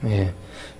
예,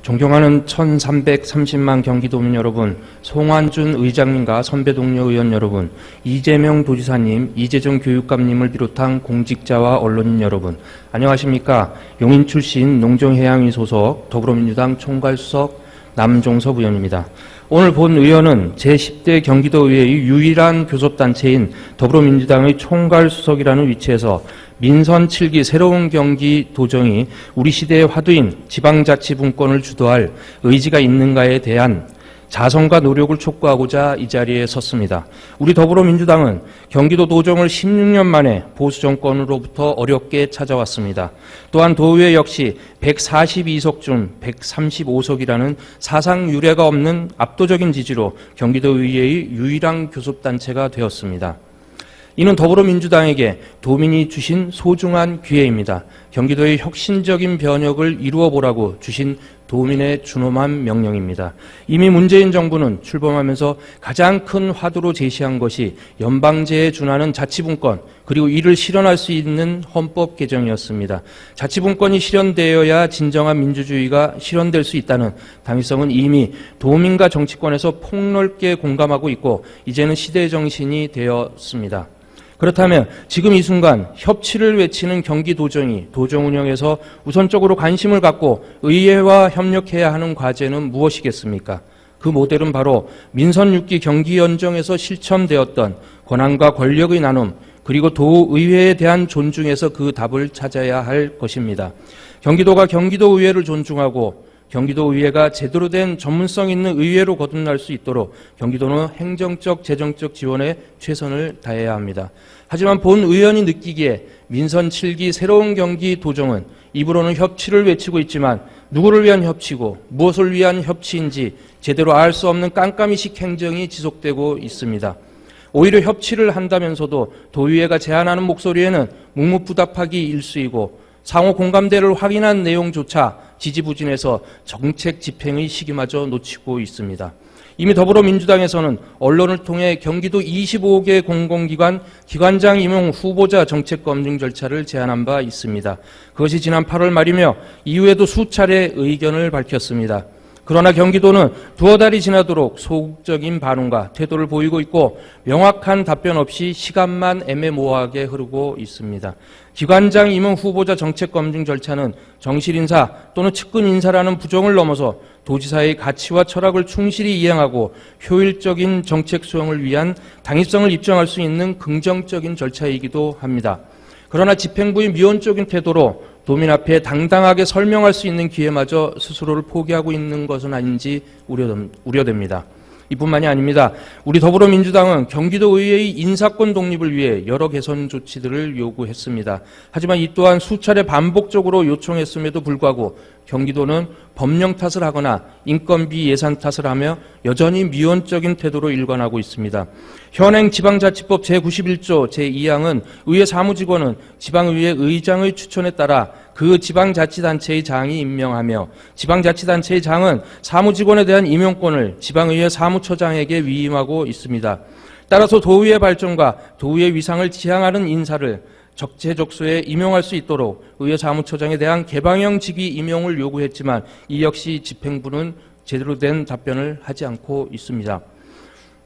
존경하는 1330만 경기도민 여러분, 송환준 의장님과 선배 동료 의원 여러분, 이재명 도지사님, 이재정 교육감님을 비롯한 공직자와 언론인 여러분, 안녕하십니까? 용인 출신 농정해양위 소속 더불어민주당 총괄수석 남종섭 의원입니다. 오늘 본 의원은 제10대 경기도의회의 유일한 교섭단체인 더불어민주당의 총괄수석이라는 위치에서 민선 7기 새로운 경기 도정이 우리 시대의 화두인 지방자치분권을 주도할 의지가 있는가에 대한 자성과 노력을 촉구하고자 이 자리에 섰습니다. 우리 더불어민주당은 경기도 도정을 16년 만에 보수 정권으로부터 어렵게 찾아왔습니다. 또한 도의회 역시 142석 중 135석이라는 사상 유례가 없는 압도적인 지지로 경기도의회의 유일한 교섭단체가 되었습니다. 이는 더불어민주당에게 도민이 주신 소중한 기회입니다. 경기도의 혁신적인 변혁을 이루어보라고 주신 도민의 준엄한 명령입니다. 이미 문재인 정부는 출범하면서 가장 큰 화두로 제시한 것이 연방제에 준하는 자치분권, 그리고 이를 실현할 수 있는 헌법 개정이었습니다. 자치분권이 실현되어야 진정한 민주주의가 실현될 수 있다는 당위성은 이미 도민과 정치권에서 폭넓게 공감하고 있고 이제는 시대의 정신이 되었습니다. 그렇다면 지금 이 순간 협치를 외치는 경기도정이 도정 운영에서 우선적으로 관심을 갖고 의회와 협력해야 하는 과제는 무엇이겠습니까? 그 모델은 바로 민선 6기 경기연정에서 실천되었던 권한과 권력의 나눔, 그리고 도의회에 대한 존중에서 그 답을 찾아야 할 것입니다. 경기도가 경기도의회를 존중하고 경기도의회가 제대로 된 전문성 있는 의회로 거듭날 수 있도록 경기도는 행정적, 재정적 지원에 최선을 다해야 합니다. 하지만 본 의원이 느끼기에 민선 7기 새로운 경기 도정은 입으로는 협치를 외치고 있지만 누구를 위한 협치고 무엇을 위한 협치인지 제대로 알 수 없는 깜깜이식 행정이 지속되고 있습니다. 오히려 협치를 한다면서도 도의회가 제안하는 목소리에는 묵묵부답하기 일쑤이고 상호 공감대를 확인한 내용조차 지지부진해서 정책 집행의 시기마저 놓치고 있습니다. 이미 더불어민주당에서는 언론을 통해 경기도 25개 공공기관 기관장 임용 후보자 정책 검증 절차를 제안한 바 있습니다. 그것이 지난 8월 말이며 이후에도 수차례 의견을 밝혔습니다. 그러나 경기도는 두어 달이 지나도록 소극적인 반응과 태도를 보이고 있고 명확한 답변 없이 시간만 애매모호하게 흐르고 있습니다. 기관장 임용 후보자 정책 검증 절차는 정실 인사 또는 측근 인사라는 부정을 넘어서 도지사의 가치와 철학을 충실히 이행하고 효율적인 정책 수행을 위한 당위성을 입증할 수 있는 긍정적인 절차이기도 합니다. 그러나 집행부의 미온적인 태도로 도민 앞에 당당하게 설명할 수 있는 기회마저 스스로를 포기하고 있는 것은 아닌지 우려됩니다. 이뿐만이 아닙니다. 우리 더불어민주당은 경기도의회의 인사권 독립을 위해 여러 개선 조치들을 요구했습니다. 하지만 이 또한 수차례 반복적으로 요청했음에도 불구하고 경기도는 법령 탓을 하거나 인건비 예산 탓을 하며 여전히 미온적인 태도로 일관하고 있습니다. 현행 지방자치법 제91조 제2항은 의회 사무직원은 지방의회 의장의 추천에 따라 그 지방자치단체의 장이 임명하며 지방자치단체의 장은 사무직원에 대한 임용권을 지방의회 사무처장에게 위임하고 있습니다. 따라서 도의회 발전과 도의회 위상을 지향하는 인사를 적재적소에 임용할 수 있도록 의회 사무처장에 대한 개방형 직위 임용을 요구했지만 이 역시 집행부는 제대로 된 답변을 하지 않고 있습니다.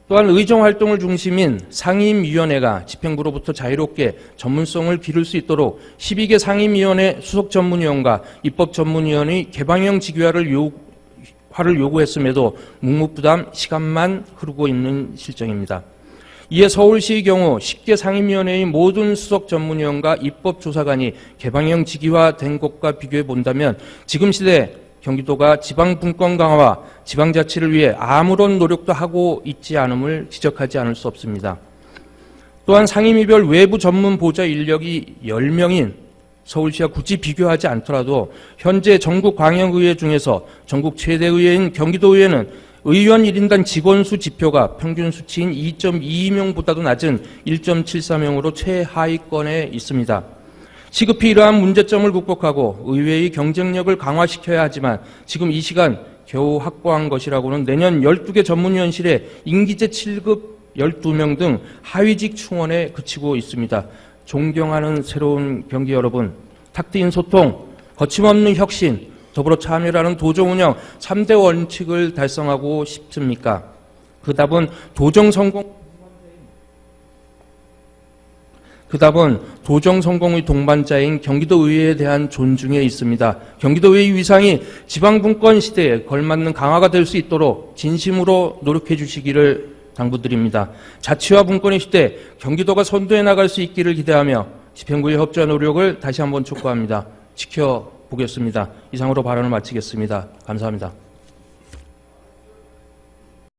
또한 의정활동을 중심인 상임위원회가 집행부로부터 자유롭게 전문성을 기를 수 있도록 12개 상임위원회 수석전문위원과 입법전문위원의 개방형 직위화를 요구했음에도 묵묵부담 시간만 흐르고 있는 실정입니다. 이에 서울시의 경우 10개 상임위원회의 모든 수석전문위원과 입법조사관이 개방형 직위화된 것과 비교해 본다면 지금 시대 경기도가 지방분권 강화와 지방자치를 위해 아무런 노력도 하고 있지 않음을 지적하지 않을 수 없습니다. 또한 상임위별 외부 전문 보좌 인력이 10명인 서울시와 굳이 비교하지 않더라도 현재 전국 광역의회 중에서 전국 최대 의회인 경기도의회는 의원 1인당 직원수 지표가 평균 수치인 2.22명보다도 낮은 1.74명으로 최하위권에 있습니다. 시급히 이러한 문제점을 극복하고 의회의 경쟁력을 강화시켜야 하지만 지금 이 시간 겨우 확보한 것이라고는 내년 12개 전문위원실에 임기제 7급 12명 등 하위직 충원에 그치고 있습니다. 존경하는 새로운 경기 여러분, 탁 트인 소통, 거침없는 혁신, 더불어 참여라는 도정 운영 3대 원칙을 달성하고 싶습니까? 그 답은 도정 성공의 동반자인 경기도의회에 대한 존중에 있습니다. 경기도의회 위상이 지방분권 시대에 걸맞는 강화가 될 수 있도록 진심으로 노력해 주시기를 당부드립니다. 자치와 분권의 시대 경기도가 선도해 나갈 수 있기를 기대하며 집행부의 협조와 노력을 다시 한번 촉구합니다. 지켜보겠습니다. 이상으로 발언을 마치겠습니다. 감사합니다.